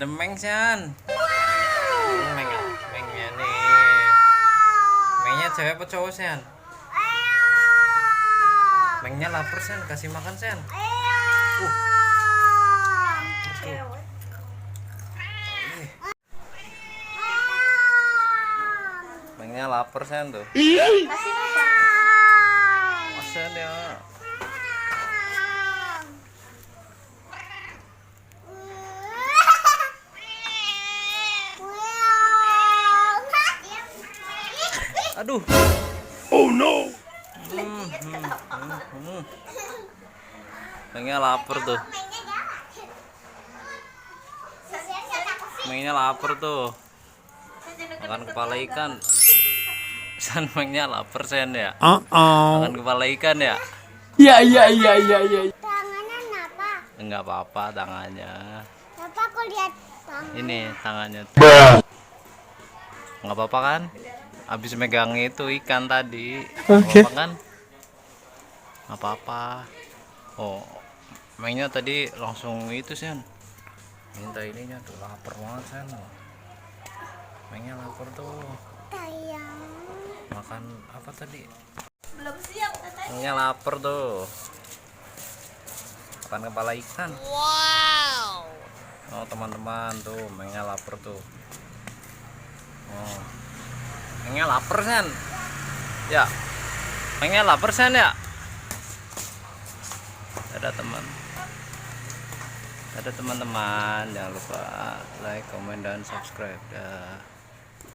Ada Meng San. Mengnya nih. Mengnya cewek apa cowok San? Mengnya lapar San, kasih makan San. Mengnya lapar San tuh. Kasih apa? Masa dia. Aduh. Oh no. Mengnya lapar tuh. Mengnya lapar tuh. Makan kepala ikan. San Mengnya lapar San ya. Makan kepala ikan ya. Iya. Tangannya kenapa? Enggak apa-apa tangannya. Kenapa aku lihat tangan? Ini tangannya. Enggak apa-apa kan? Habis megang itu ikan tadi. Oke. Apa kan? Enggak apa-apa. Oh, Mengnya tadi langsung itu San. Minta ininya tuh lapar banget San. Mengnya lapar tuh. Sayang. Makan apa tadi? Belum siap katanya. Mengnya lapar tuh. Makan kepala ikan. Wow. Oh teman-teman tuh Mengnya lapar tuh. Oh, Mengnya lapar San. Ya, Mengnya lapar San ya. Ada teman-teman, jangan lupa like, comment dan subscribe. Dah.